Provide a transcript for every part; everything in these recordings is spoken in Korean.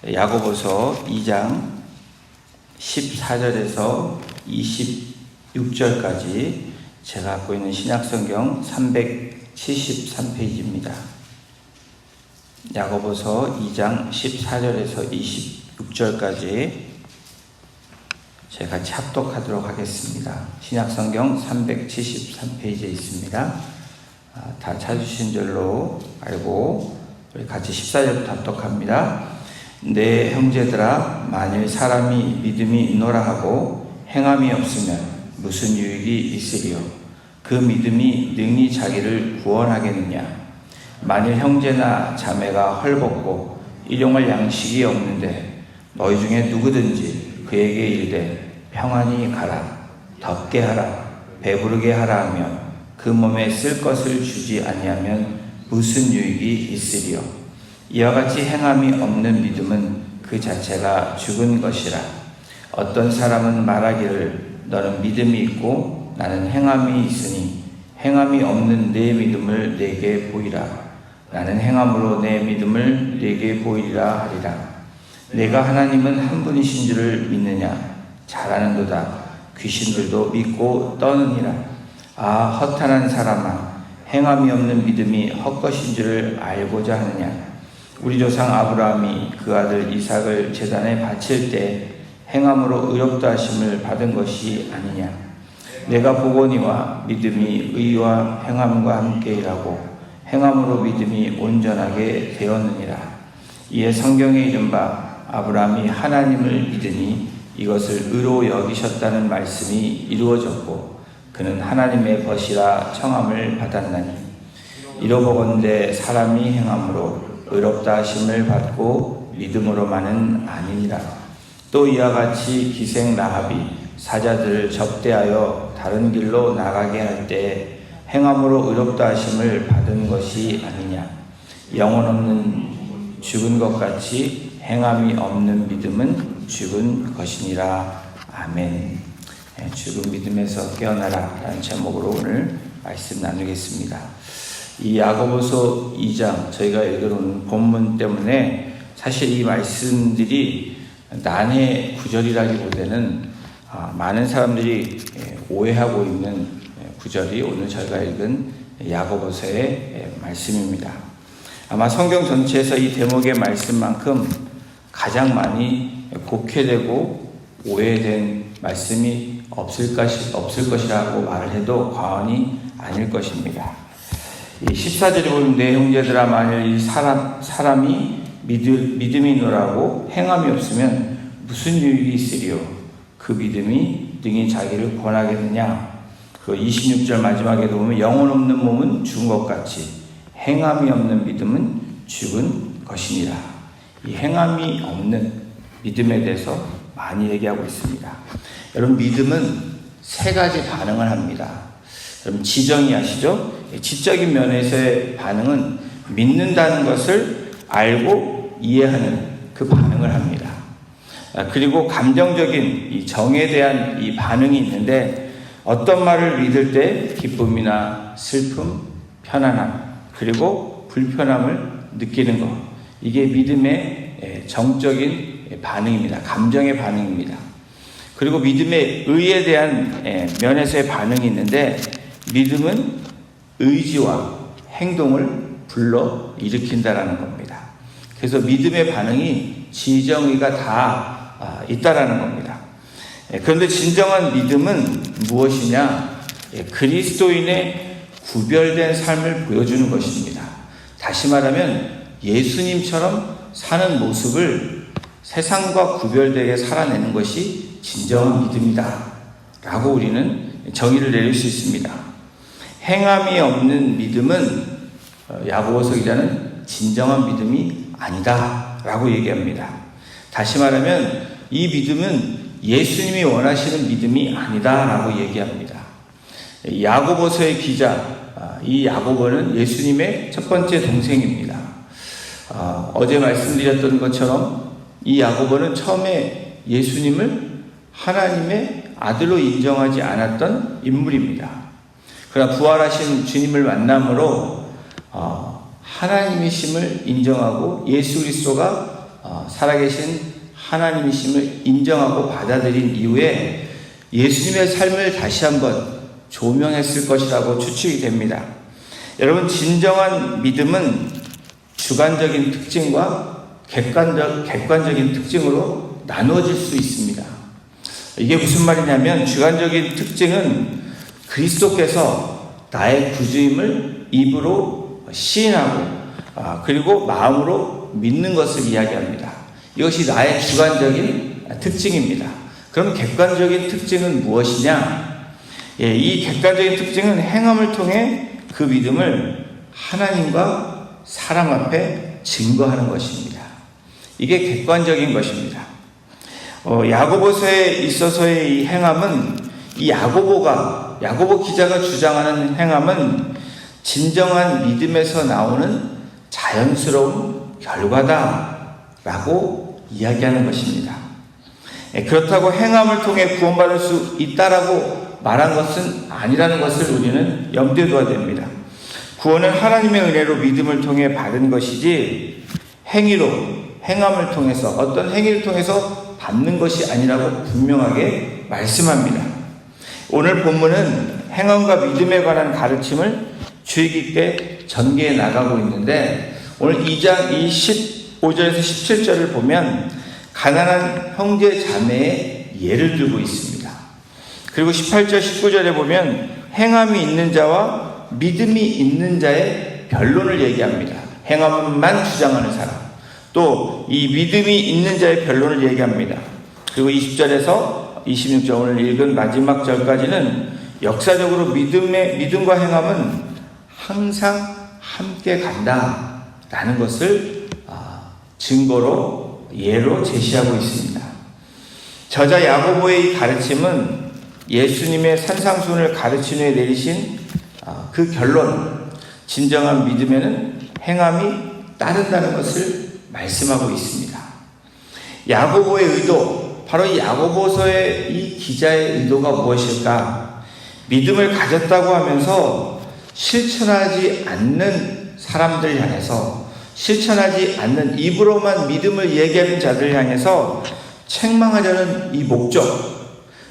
야고보서 2장 14절에서 26절까지 제가 갖고 있는 신약성경 373페이지입니다. 야고보서 2장 14절에서 26절까지 제가 같이 합독하도록 하겠습니다. 신약성경 373페이지에 있습니다. 다 찾으신 줄로 알고 우리 같이 14절부터 합독합니다. 내 형제들아, 만일 사람이 믿음이 있노라 하고 행함이 없으면 무슨 유익이 있으리요? 그 믿음이 능히 자기를 구원하겠느냐? 만일 형제나 자매가 헐벗고 일용할 양식이 없는데 너희 중에 누구든지 그에게 이르되 평안히 가라, 덥게 하라, 배부르게 하라 하며 그 몸에 쓸 것을 주지 아니하면 무슨 유익이 있으리요? 이와 같이 행함이 없는 믿음은 그 자체가 죽은 것이라. 어떤 사람은 말하기를 너는 믿음이 있고 나는 행함이 있으니 행함이 없는 내 믿음을 내게 보이라. 나는 행함으로 내 믿음을 내게 보이리라 하리라. 내가 하나님은 한 분이신 줄을 믿느냐? 잘 아는도다. 귀신들도 믿고 떠느니라. 아, 허탄한 사람아, 행함이 없는 믿음이 헛것인 줄을 알고자 하느냐? 우리 조상 아브라함이 그 아들 이삭을 제단에 바칠 때 행함으로 의롭다 하심을 받은 것이 아니냐? 내가 보거니와 믿음이 의와 행함과 함께 일하고 행함으로 믿음이 온전하게 되었느니라. 이에 성경에 이른바 아브라함이 하나님을 믿으니 이것을 의로 여기셨다는 말씀이 이루어졌고 그는 하나님의 벗이라 청함을 받았나니 이로보건대 사람이 행함으로 의롭다 하심을 받고 믿음으로만은 아니니라. 또 이와 같이 기생 라합이 사자들을 접대하여 다른 길로 나가게 할 때 행함으로 의롭다 하심을 받은 것이 아니냐? 영혼 없는 죽은 것 같이 행함이 없는 믿음은 죽은 것이니라. 아멘. 죽은 믿음에서 깨어나라 라는 제목으로 오늘 말씀 나누겠습니다. 이 야고보서 2장 저희가 읽어놓은 본문 때문에 사실 이 말씀들이 난해 구절이라기보다는 많은 사람들이 오해하고 있는 구절이 오늘 저희가 읽은 야고보서의 말씀입니다. 아마 성경 전체에서 이 대목의 말씀만큼 가장 많이 곡해되고 오해된 말씀이 없을 것이라고 말을 해도 과언이 아닐 것입니다. 이 14절에 보면 내 형제들아, 만일 이 사람이 믿음이 있노라고 행함이 없으면 무슨 유익이 있으리요? 그 믿음이 능히 자기를 구원하겠느냐? 그 26절 마지막에도 보면 영혼 없는 몸은 죽은 것 같이 행함이 없는 믿음은 죽은 것이니라. 이 행함이 없는 믿음에 대해서 많이 얘기하고 있습니다. 여러분, 믿음은 세 가지 반응을 합니다. 여러분, 지정이 아시죠? 지적인 면에서의 반응은 믿는다는 것을 알고 이해하는 그 반응을 합니다. 그리고 감정적인 이 정에 대한 이 반응이 있는데 어떤 말을 믿을 때 기쁨이나 슬픔, 편안함, 그리고 불편함을 느끼는 것. 이게 믿음의 정적인 반응입니다. 감정의 반응입니다. 그리고 믿음의 의에 대한 면에서의 반응이 있는데 믿음은 의지와 행동을 불러 일으킨다라는 겁니다. 그래서 믿음의 반응이 지정의가 다 있다라는 겁니다. 그런데 진정한 믿음은 무엇이냐? 그리스도인의 구별된 삶을 보여주는 것입니다. 다시 말하면 예수님처럼 사는 모습을 세상과 구별되게 살아내는 것이 진정한 믿음이다 라고 우리는 정의를 내릴 수 있습니다. 행함이 없는 믿음은 야고보서 기자는 진정한 믿음이 아니다 라고 얘기합니다. 다시 말하면 이 믿음은 예수님이 원하시는 믿음이 아니다 라고 얘기합니다. 야고보서의 기자, 이 야고보는 예수님의 첫 번째 동생입니다. 어제 말씀드렸던 것처럼 이 야고보는 처음에 예수님을 하나님의 아들로 인정하지 않았던 인물입니다. 그러나 부활하신 주님을 만남으로 하나님이심을 인정하고 예수 그리스도가 살아계신 하나님이심을 인정하고 받아들인 이후에 예수님의 삶을 다시 한번 조명했을 것이라고 추측이 됩니다. 여러분, 진정한 믿음은 주관적인 특징과 객관적인 특징으로 나누어질 수 있습니다. 이게 무슨 말이냐면, 주관적인 특징은 그리스도께서 나의 구주임을 입으로 시인하고 그리고 마음으로 믿는 것을 이야기합니다. 이것이 나의 주관적인 특징입니다. 그럼 객관적인 특징은 무엇이냐? 이 객관적인 특징은 행함을 통해 그 믿음을 하나님과 사람 앞에 증거하는 것입니다. 이게 객관적인 것입니다. 야고보서에 있어서의 이 행함은, 이 야고보 기자가 주장하는 행함은 진정한 믿음에서 나오는 자연스러운 결과다라고 이야기하는 것입니다. 그렇다고 행함을 통해 구원받을 수 있다라고 말한 것은 아니라는 것을 우리는 염두에 둬야 됩니다. 구원은 하나님의 은혜로 믿음을 통해 받은 것이지 행함을 통해서, 어떤 행위를 통해서 받는 것이 아니라고 분명하게 말씀합니다. 오늘 본문은 행함과 믿음에 관한 가르침을 주의 깊게 전개해 나가고 있는데, 오늘 2장 15절에서 17절을 보면 가난한 형제 자매의 예를 들고 있습니다. 그리고 18절 19절에 보면 행함이 있는 자와 믿음이 있는 자의 변론을 얘기합니다. 행함만 주장하는 사람, 또 이 믿음이 있는 자의 변론을 얘기합니다. 그리고 20절에서 26절, 오늘 읽은 마지막 절까지는 역사적으로 믿음과 행함은 항상 함께 간다라는 것을 증거로, 예로 제시하고 있습니다. 저자 야고보의 이 가르침은 예수님의 산상수훈을 가르친 후에 내리신 그 결론, 진정한 믿음에는 행함이 따른다는 것을 말씀하고 있습니다. 야고보의 의도, 바로 이 야고보서의 이 기자의 의도가 무엇일까? 믿음을 가졌다고 하면서 실천하지 않는 사람들 향해서, 실천하지 않는, 입으로만 믿음을 얘기하는 자들 향해서 책망하려는 이 목적,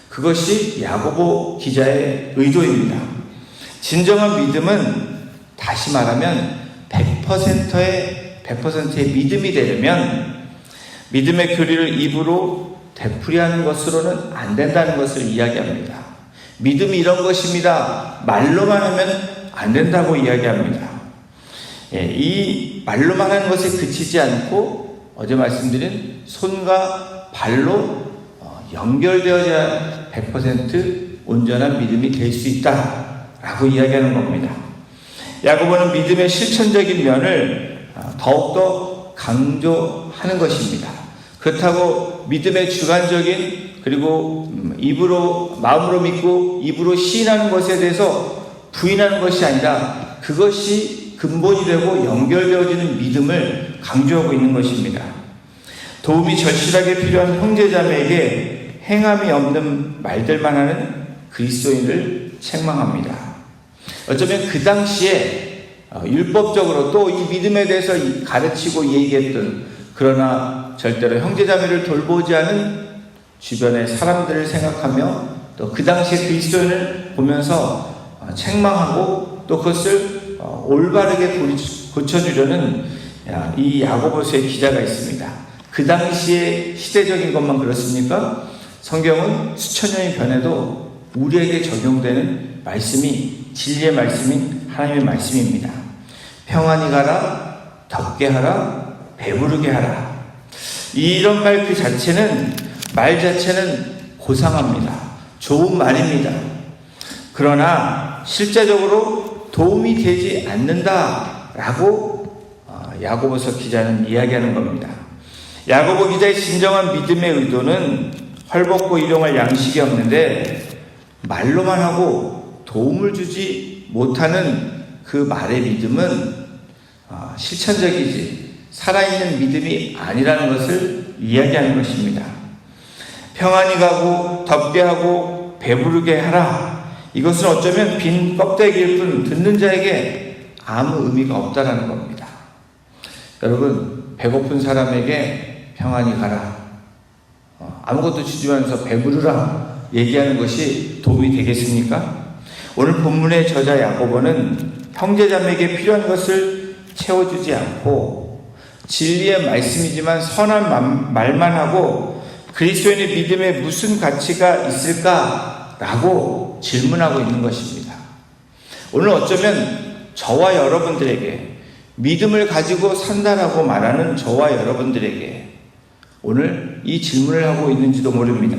그것이 야고보 기자의 의도입니다. 진정한 믿음은, 다시 말하면 100%의 믿음이 되려면 믿음의 교리를 입으로 되풀이하는 것으로는 안 된다는 것을 이야기합니다. 믿음이 이런 것입니다, 말로만 하면 안 된다고 이야기합니다. 이 말로만 하는 것에 그치지 않고 어제 말씀드린 손과 발로 연결되어야 100% 온전한 믿음이 될 수 있다라고 이야기하는 겁니다. 야고보는 믿음의 실천적인 면을 더욱더 강조하는 것입니다. 그렇다고 믿음의 주관적인, 그리고 마음으로 믿고 입으로 시인하는 것에 대해서 부인하는 것이 아니라 그것이 근본이 되고 연결되어지는 믿음을 강조하고 있는 것입니다. 도움이 절실하게 필요한 형제자매에게 행함이 없는 말들만 하는 그리스도인을 책망합니다. 어쩌면 그 당시에 율법적으로 또 이 믿음에 대해서 가르치고 얘기했던, 그러나 절대로 형제자매를 돌보지 않은 주변의 사람들을 생각하며 또 그 당시에 그리스도인을 보면서 책망하고 또 그것을 올바르게 고쳐주려는 이 야고보서의 기자가 있습니다. 그 당시의 시대적인 것만 그렇습니까? 성경은 수천 년이 변해도 우리에게 적용되는 말씀이 진리의 말씀인 하나님의 말씀입니다. 평안히 가라, 덥게 하라, 배부르게 하라. 이런 말 자체는 고상합니다. 좋은 말입니다. 그러나 실제적으로 도움이 되지 않는다라고 야고보서 기자는 이야기하는 겁니다. 야고보 기자의 진정한 믿음의 의도는 헐벗고 일용할 양식이 없는데 말로만 하고 도움을 주지 못하는 그 말의 믿음은 실천적이지 살아있는 믿음이 아니라는 것을 이야기하는 것입니다. 평안히 가고 덥게 하고 배부르게 하라. 이것은 어쩌면 빈 껍데기일 뿐 듣는 자에게 아무 의미가 없다라는 겁니다. 여러분, 배고픈 사람에게 평안히 가라, 아무것도 주지면서 배부르라 얘기하는 것이 도움이 되겠습니까? 오늘 본문의 저자 야고보는 형제자매에게 필요한 것을 채워주지 않고 진리의 말씀이지만 선한 말만 하고 그리스도인의 믿음에 무슨 가치가 있을까라고 질문하고 있는 것입니다. 오늘 어쩌면 저와 여러분들에게 믿음을 가지고 산다라고 말하는 저와 여러분들에게 오늘 이 질문을 하고 있는지도 모릅니다.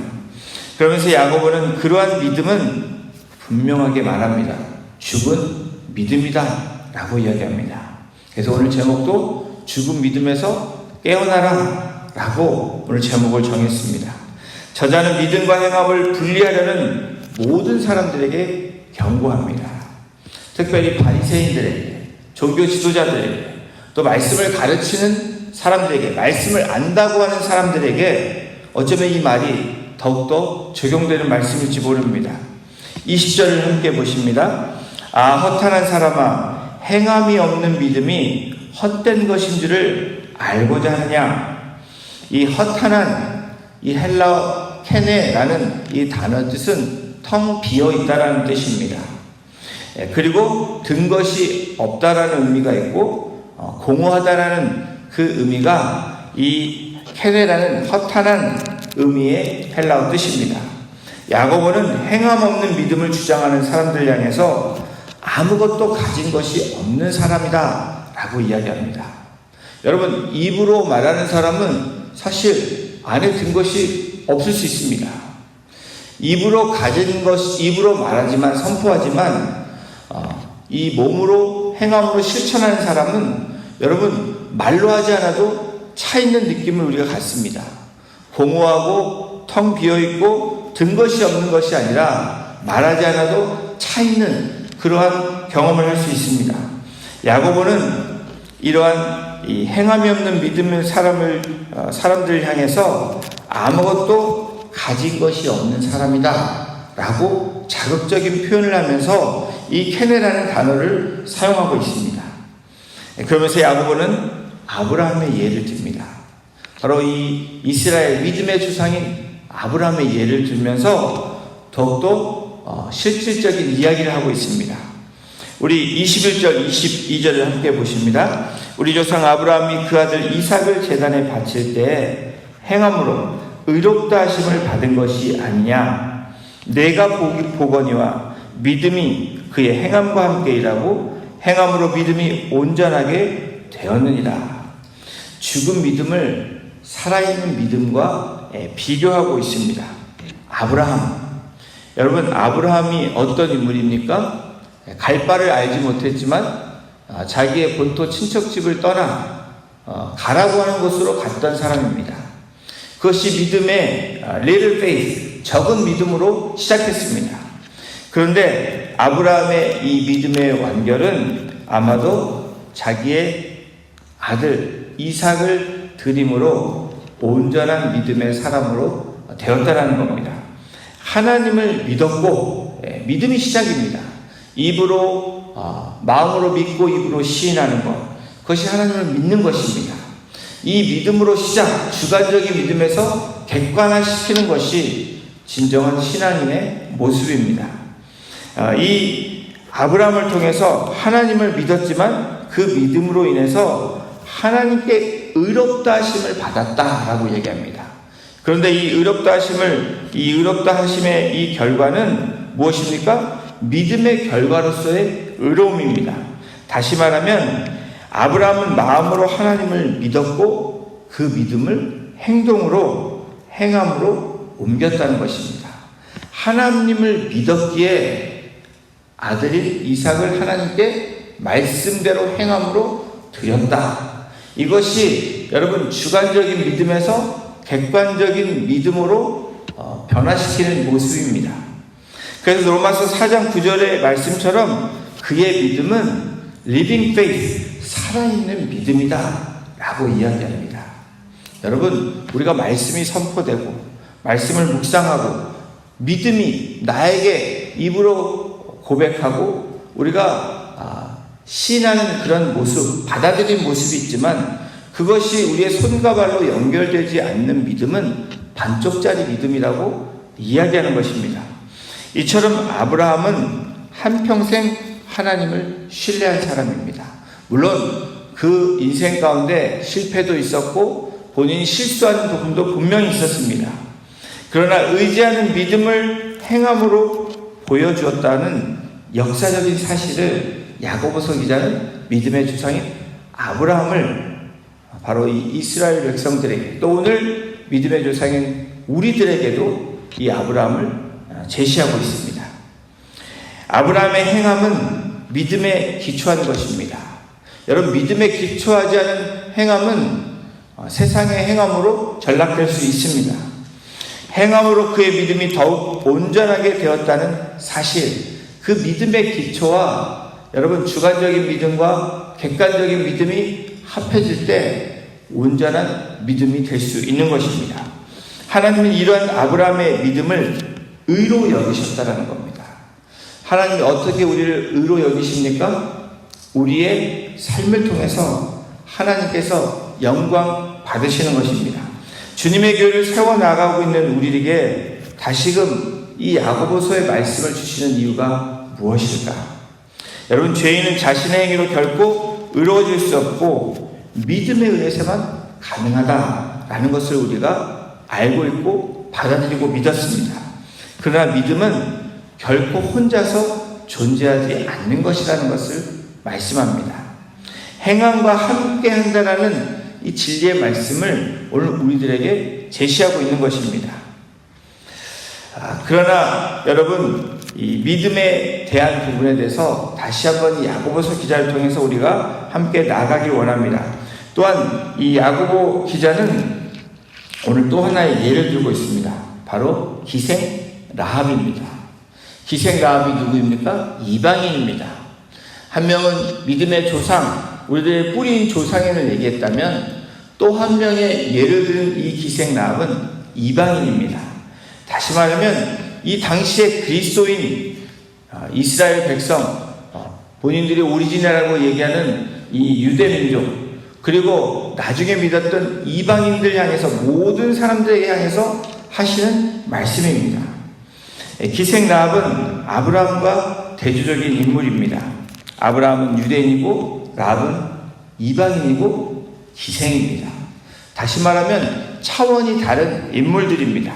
그러면서 야고보는 그러한 믿음은 분명하게 말합니다. 죽은 믿음이다 라고 이야기합니다. 그래서 오늘 제목도 죽은 믿음에서 깨어나라 라고 오늘 제목을 정했습니다. 저자는 믿음과 행함을 분리하려는 모든 사람들에게 경고합니다. 특별히 바리새인들에게, 종교 지도자들에게, 또 말씀을 가르치는 사람들에게, 말씀을 안다고 하는 사람들에게 어쩌면 이 말이 더욱더 적용되는 말씀일지 모릅니다. 20절을 함께 보십니다. 아, 허탄한 사람아, 행함이 없는 믿음이 헛된 것인 줄을 알고자 하느냐. 이 허탄한, 이 헬라어 케네라는 이 단어 뜻은 텅 비어 있다라는 뜻입니다. 그리고 든 것이 없다라는 의미가 있고 공허하다라는 그 의미가 이 케네라는 허탄한 의미의 헬라어 뜻입니다. 야고보는 행함 없는 믿음을 주장하는 사람들 향해서 아무것도 가진 것이 없는 사람이다 라고 이야기합니다. 여러분, 입으로 말하는 사람은 사실 안에 든 것이 없을 수 있습니다. 입으로 가진 것, 입으로 말하지만, 선포하지만 이 몸으로 행함으로 실천하는 사람은 여러분 말로 하지 않아도 차 있는 느낌을 우리가 갖습니다. 공허하고 텅 비어있고 든 것이 없는 것이 아니라 말하지 않아도 차 있는 그러한 경험을 할 수 있습니다. 야고보는 이러한 이 행함이 없는 믿음의 사람들을 향해서 아무것도 가진 것이 없는 사람이다 라고 자극적인 표현을 하면서 이 케네라는 단어를 사용하고 있습니다. 그러면서 야고보는 아브라함의 예를 듭니다. 바로 이 이스라엘 믿음의 주상인 아브라함의 예를 들면서 더욱더 실질적인 이야기를 하고 있습니다. 우리 21절, 22절을 함께 보십니다. 우리 조상 아브라함이 그 아들 이삭을 제단에 바칠 때 행함으로 의롭다 하심을 받은 것이 아니냐. 내가 보거니와 믿음이 그의 행함과 함께 일하고 행함으로 믿음이 온전하게 되었느니라. 죽은 믿음을 살아있는 믿음과 비교하고 있습니다. 아브라함. 여러분, 아브라함이 어떤 인물입니까? 갈 바를 알지 못했지만 자기의 본토 친척집을 떠나 가라고 하는 곳으로 갔던 사람입니다. 그것이 믿음의 little faith, 적은 믿음으로 시작했습니다. 그런데 아브라함의 이 믿음의 완결은 아마도 자기의 아들 이삭을 드림으로 온전한 믿음의 사람으로 되었다라는 겁니다. 하나님을 믿었고, 믿음이 시작입니다. 입으로 마음으로 믿고 입으로 시인하는 것, 그것이 하나님을 믿는 것입니다. 이 믿음으로 시작, 주관적인 믿음에서 객관화시키는 것이 진정한 신앙인의 모습입니다. 이 아브라함을 통해서 하나님을 믿었지만 그 믿음으로 인해서 하나님께 의롭다 하심을 받았다라고 얘기합니다. 그런데 이 의롭다 하심의 이 결과는 무엇입니까? 믿음의 결과로서의 의로움입니다. 다시 말하면 아브라함은 마음으로 하나님을 믿었고 그 믿음을 행함으로 옮겼다는 것입니다. 하나님을 믿었기에 아들인 이삭을 하나님께 말씀대로 행함으로 드렸다. 이것이 여러분 주관적인 믿음에서 객관적인 믿음으로 변화시키는 모습입니다. 그래서 로마서 4장 9절의 말씀처럼 그의 믿음은 living faith, 살아있는 믿음이다 라고 이야기합니다. 여러분, 우리가 말씀이 선포되고 말씀을 묵상하고 믿음이 나에게 입으로 고백하고 우리가 시인하는 그런 모습, 받아들인 모습이 있지만 그 그것이 우리의 손과 발로 연결되지 않는 믿음은 반쪽짜리 믿음이라고 이야기하는 것입니다. 이처럼 아브라함은 한평생 하나님을 신뢰한 사람입니다. 물론 그 인생 가운데 실패도 있었고 본인이 실수하는 부분도 분명히 있었습니다. 그러나 의지하는 믿음을 행함으로 보여주었다는 역사적인 사실을 야고보서 기자는 믿음의 주상인 아브라함을 바로 이 이스라엘 백성들에게, 또 오늘 믿음의 조상인 우리들에게도 이 아브라함을 제시하고 있습니다. 아브라함의 행함은 믿음에 기초한 것입니다. 여러분, 믿음에 기초하지 않은 행함은 세상의 행함으로 전락될 수 있습니다. 행함으로 그의 믿음이 더욱 온전하게 되었다는 사실, 그 믿음의 기초와 여러분 주관적인 믿음과 객관적인 믿음이 합해질 때 온전한 믿음이 될 수 있는 것입니다. 하나님은 이러한 아브라함의 믿음을 의로 여기셨다라는 겁니다. 하나님이 어떻게 우리를 의로 여기십니까? 우리의 삶을 통해서 하나님께서 영광 받으시는 것입니다. 주님의 교회를 세워나가고 있는 우리에게 다시금 이 야고보서의 말씀을 주시는 이유가 무엇일까? 여러분, 죄인은 자신의 행위로 결코 의로워질 수 없고 믿음에 의해서만 가능하다라는 것을 우리가 알고 있고 받아들이고 믿었습니다. 그러나 믿음은 결코 혼자서 존재하지 않는 것이라는 것을 말씀합니다. 행함과 함께 한다라는 이 진리의 말씀을 오늘 우리들에게 제시하고 있는 것입니다. 그러나 여러분, 이 믿음에 대한 부분에 대해서 다시 한번 이 야고보서 기자를 통해서 우리가 함께 나아가길 원합니다. 또한 이 야고보 기자는 오늘 또 하나의 예를 들고 있습니다. 바로 기생 라합입니다. 기생 라합이 누구입니까? 이방인입니다. 한 명은 믿음의 조상, 우리들의 뿌리인 조상인을 얘기했다면 또 한 명의 예를 든 이 기생 라합은 이방인입니다. 다시 말하면 이 당시의 그리스도인 이스라엘 백성, 본인들이 오리지널이라고 얘기하는 이 유대민족, 그리고 나중에 믿었던 이방인들 향해서, 모든 사람들에게 향해서 하시는 말씀입니다. 기생 라합은 아브라함과 대조적인 인물입니다. 아브라함은 유대인이고 라합은 이방인이고 기생입니다. 다시 말하면 차원이 다른 인물들입니다.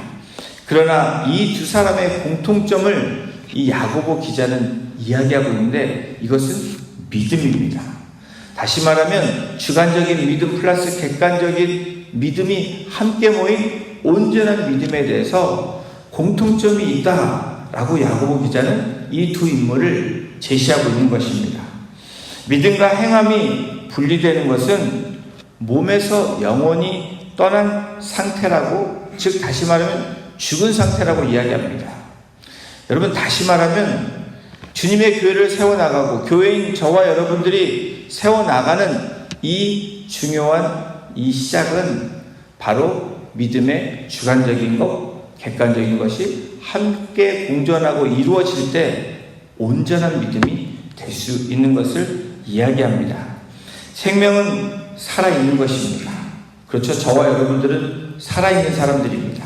그러나 이 두 사람의 공통점을 이 야고보 기자는 이야기하고 있는데 이것은 믿음입니다. 다시 말하면 주관적인 믿음 플러스 객관적인 믿음이 함께 모인 온전한 믿음에 대해서 공통점이 있다라고 야고보 기자는 이 두 인물을 제시하고 있는 것입니다. 믿음과 행함이 분리되는 것은 몸에서 영혼이 떠난 상태라고, 즉 다시 말하면 죽은 상태라고 이야기합니다. 여러분, 다시 말하면 주님의 교회를 세워나가고 교회인 저와 여러분들이 세워나가는 이 중요한 이 시작은 바로 믿음의 주관적인 것, 객관적인 것이 함께 공존하고 이루어질 때 온전한 믿음이 될 수 있는 것을 이야기합니다. 생명은 살아있는 것입니다. 그렇죠? 저와 여러분들은 살아있는 사람들입니다.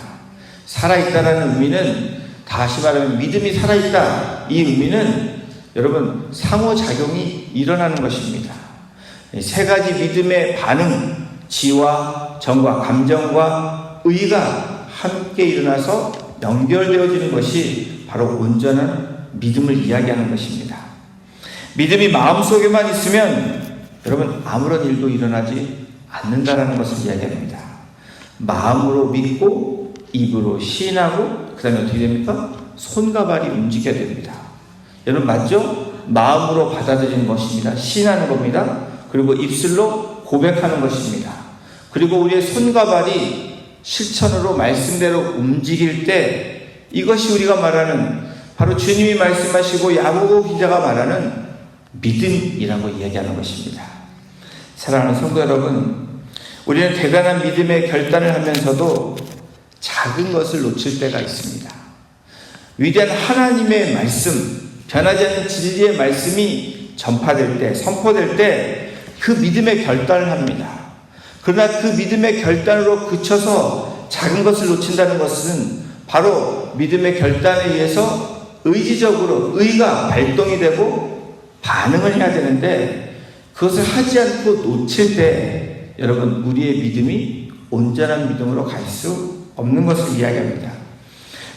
살아있다라는 의미는, 다시 말하면 믿음이 살아있다, 이 의미는 여러분 상호작용이 일어나는 것입니다. 세 가지 믿음의 반응, 지와 정과 감정과 의가 함께 일어나서 연결되어지는 것이 바로 온전한 믿음을 이야기하는 것입니다. 믿음이 마음속에만 있으면 여러분 아무런 일도 일어나지 않는다라는 것을 이야기합니다. 마음으로 믿고 입으로 시인하고 그 다음에 어떻게 됩니까? 손과 발이 움직여야 됩니다. 여러분 맞죠? 마음으로 받아들이는 것입니다. 시인하는 겁니다. 그리고 입술로 고백하는 것입니다. 그리고 우리의 손과 발이 실천으로 말씀대로 움직일 때 이것이 우리가 말하는, 바로 주님이 말씀하시고 야고보 기자가 말하는 믿음이라고 이야기하는 것입니다. 사랑하는 성도 여러분, 우리는 대단한 믿음의 결단을 하면서도 작은 것을 놓칠 때가 있습니다. 위대한 하나님의 말씀, 변하지 않는 진리의 말씀이 전파될 때, 선포될 때 그 믿음의 결단을 합니다. 그러나 그 믿음의 결단으로 그쳐서 작은 것을 놓친다는 것은 바로 믿음의 결단에 의해서 의지적으로 의가 발동이 되고 반응을 해야 되는데, 그것을 하지 않고 놓칠 때 여러분, 우리의 믿음이 온전한 믿음으로 갈 수 없는 것을 이야기합니다.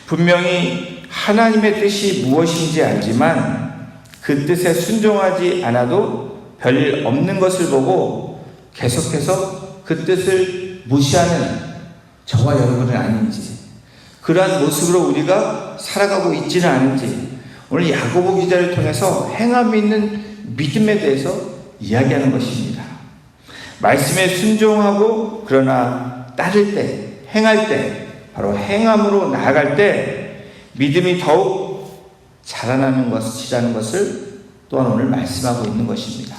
분명히 하나님의 뜻이 무엇인지 알지만 그 뜻에 순종하지 않아도 별일 없는 것을 보고 계속해서 그 뜻을 무시하는 저와 여러분은 아닌지, 그러한 모습으로 우리가 살아가고 있지는 않은지, 오늘 야고보 기자를 통해서 행함이 있는 믿음에 대해서 이야기하는 것입니다. 말씀에 순종하고 그러나 따를 때, 행할 때, 바로 행함으로 나아갈 때 믿음이 더욱 자라나는 것이라는 것을 또한 오늘 말씀하고 있는 것입니다.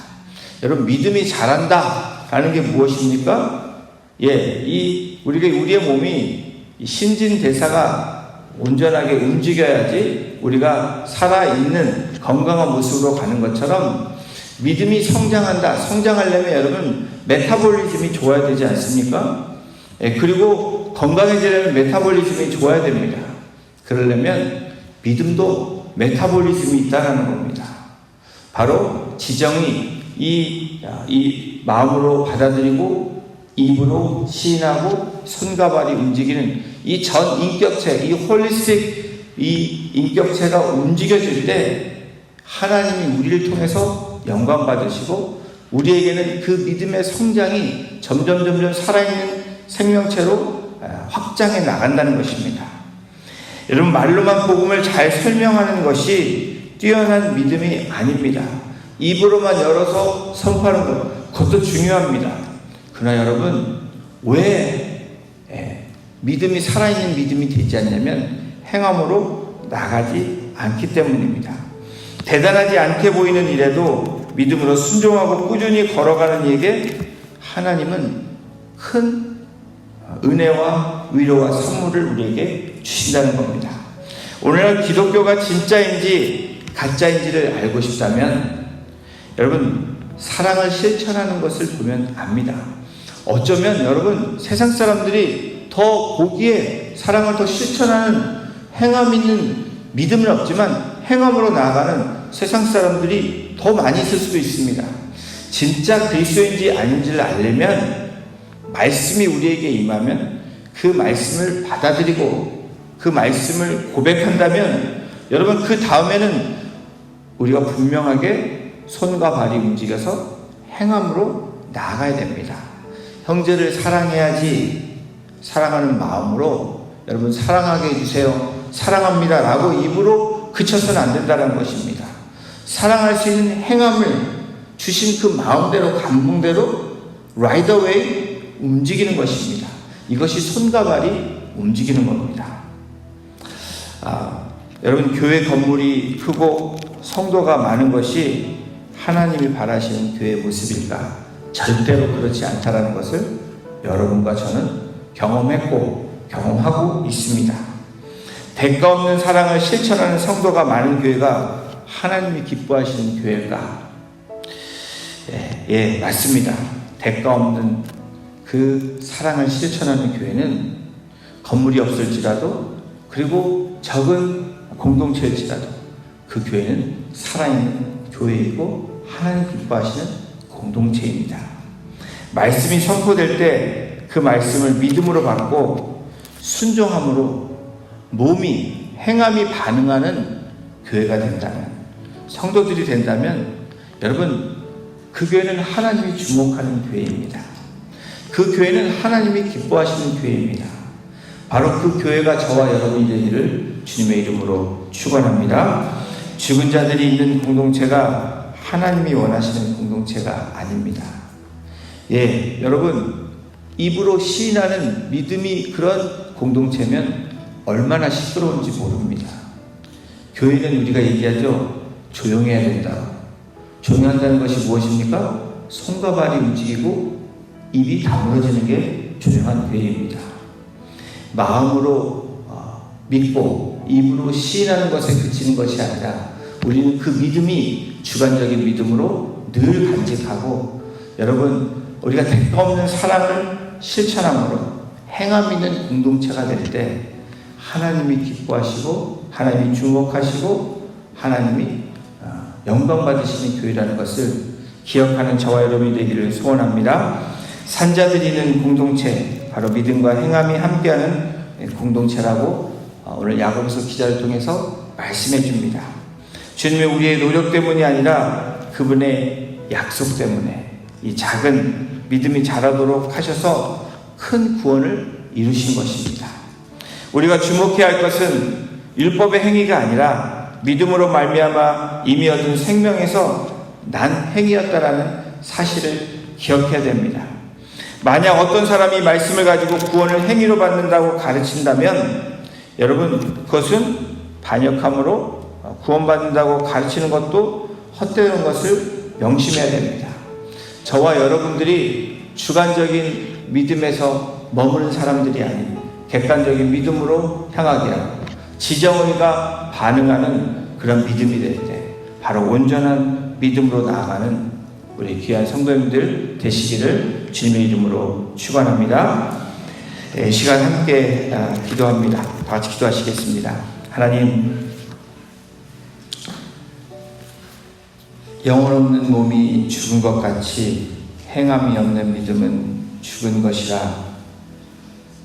여러분, 믿음이 자란다라는 게 무엇입니까? 우리의 몸이 신진대사가 온전하게 움직여야지 우리가 살아있는 건강한 모습으로 가는 것처럼 믿음이 성장하려면 여러분, 메타볼리즘이 좋아야 되지 않습니까? 그리고 건강해지려면 메타볼리즘이 좋아야 됩니다. 그러려면 믿음도 메타볼리즘이 있다는 겁니다. 바로 지정이 이 마음으로 받아들이고 입으로 시인하고 손과 발이 움직이는 이 전 인격체, 이 홀리스틱 이 인격체가 움직여질 때 하나님이 우리를 통해서 영광 받으시고 우리에게는 그 믿음의 성장이 점점 살아있는 생명체로 확장해 나간다는 것입니다. 여러분, 말로만 복음을 잘 설명하는 것이 뛰어난 믿음이 아닙니다. 입으로만 열어서 선포하는 것, 그것도 중요합니다. 그러나 여러분, 왜 믿음이 살아있는 믿음이 되지 않냐면 행함으로 나가지 않기 때문입니다. 대단하지 않게 보이는 일에도 믿음으로 순종하고 꾸준히 걸어가는 이에게 하나님은 큰 은혜와 위로와 선물을 우리에게 주신다는 겁니다. 오늘날 기독교가 진짜인지 가짜인지를 알고 싶다면 여러분, 사랑을 실천하는 것을 보면 압니다. 어쩌면 여러분, 세상 사람들이 더 보기에 사랑을 더 실천하는 행함 있는 믿음은 없지만 행함으로 나아가는 세상 사람들이 더 많이 있을 수도 있습니다. 진짜 그리스도인지 아닌지를 알려면 말씀이 우리에게 임하면 그 말씀을 받아들이고 그 말씀을 고백한다면 여러분, 그 다음에는 우리가 분명하게 손과 발이 움직여서 행함으로 나아가야 됩니다. 형제를 사랑해야지, 사랑하는 마음으로 여러분 사랑하게 해주세요, 사랑합니다 라고 입으로 그쳐서는 안 된다는 것입니다. 사랑할 수 있는 행함을 주신 그 마음대로, 감동대로 right away 움직이는 것입니다. 이것이 손과 발이 움직이는 겁니다. 여러분, 교회 건물이 크고 성도가 많은 것이 하나님이 바라시는 교회의 모습일까? 절대로 그렇지 않다라는 것을 여러분과 저는 경험했고 경험하고 있습니다. 대가 없는 사랑을 실천하는 성도가 많은 교회가 하나님이 기뻐하시는 교회일까? 맞습니다. 대가 없는 그 사랑을 실천하는 교회는 건물이 없을지라도, 그리고 적은 공동체일지라도 그 교회는 살아있는 교회이고 하나님 기뻐하시는 공동체입니다. 말씀이 선포될 때 그 말씀을 믿음으로 받고 순종함으로 몸이, 행함이 반응하는 교회가 된다면, 성도들이 된다면 여러분, 그 교회는 하나님이 주목하는 교회입니다. 그 교회는 하나님이 기뻐하시는 교회입니다. 바로 그 교회가 저와 여러분이 되기를 주님의 이름으로 축원합니다. 죽은 자들이 있는 공동체가 하나님이 원하시는 공동체가 아닙니다. 여러분, 입으로 시인하는 믿음이 그런 공동체면 얼마나 시끄러운지 모릅니다. 교회는 우리가 얘기하죠. 조용해야 된다. 조용한다는 것이 무엇입니까? 손과 발이 움직이고 입이 다물어지는 게 조용한 교회입니다. 마음으로 믿고 입으로 시인하는 것에 그치는 것이 아니라 우리는 그 믿음이 주관적인 믿음으로 늘 간직하고, 여러분, 우리가 대가 없는 사랑을 실천함으로 행함 있는 공동체가 될 때 하나님이 기뻐하시고 하나님이 주목하시고 하나님이 영광 받으시는 교회라는 것을 기억하는 저와 여러분이 되기를 소원합니다. 산자들이 있는 공동체, 바로 믿음과 행함이 함께하는 공동체라고 오늘 야고보서 기자를 통해서 말씀해 줍니다. 주님의 우리의 노력 때문이 아니라 그분의 약속 때문에 이 작은 믿음이 자라도록 하셔서 큰 구원을 이루신 것입니다. 우리가 주목해야 할 것은 율법의 행위가 아니라 믿음으로 말미암아 이미 얻은 생명에서 난 행위였다라는 사실을 기억해야 됩니다. 만약 어떤 사람이 말씀을 가지고 구원을 행위로 받는다고 가르친다면 여러분 그것은 반역함으로 구원받는다고 가르치는 것도 헛되는 것을 명심해야 됩니다. 저와 여러분들이 주관적인 믿음에서 머무는 사람들이 아닌 객관적인 믿음으로 향하게 하고 지정의가 반응하는 그런 믿음이 될 때 바로 온전한 믿음으로 나아가는 우리 귀한 성도님들 되시기를 주님의 이름으로 축원합니다. 시간 함께 기도합니다. 다 같이 기도하시겠습니다. 하나님, 영혼 없는 몸이 죽은 것 같이 행함이 없는 믿음은 죽은 것이라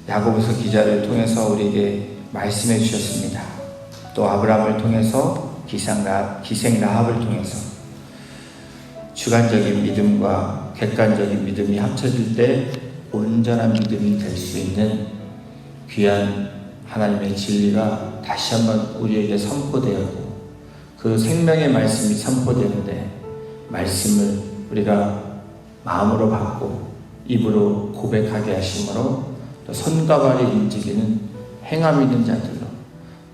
야고보서 기자를 통해서 우리에게 말씀해 주셨습니다. 또 아브라함을 통해서 기생 라합을 통해서 주관적인 믿음과 객관적인 믿음이 합쳐질 때 온전한 믿음이 될 수 있는 귀한 하나님의 진리가 다시 한번 우리에게 선포되었고 그 생명의 말씀이 선포되는데 말씀을 우리가 마음으로 받고 입으로 고백하게 하심으로 또 손과 발이 움직이는 행함 있는 자들로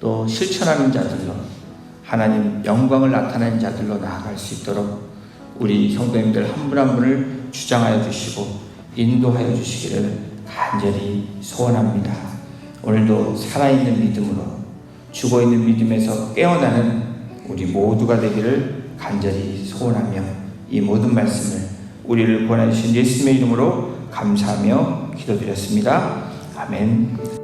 또 실천하는 자들로 하나님 영광을 나타내는 자들로 나아갈 수 있도록 우리 성도님들 한 분 한 분을 주장하여 주시고 인도하여 주시기를 간절히 소원합니다. 오늘도 살아있는 믿음으로 죽어있는 믿음에서 깨어나는 우리 모두가 되기를 간절히 소원하며 이 모든 말씀을 우리를 구원해 주신 예수님의 이름으로 감사하며 기도드렸습니다. 아멘.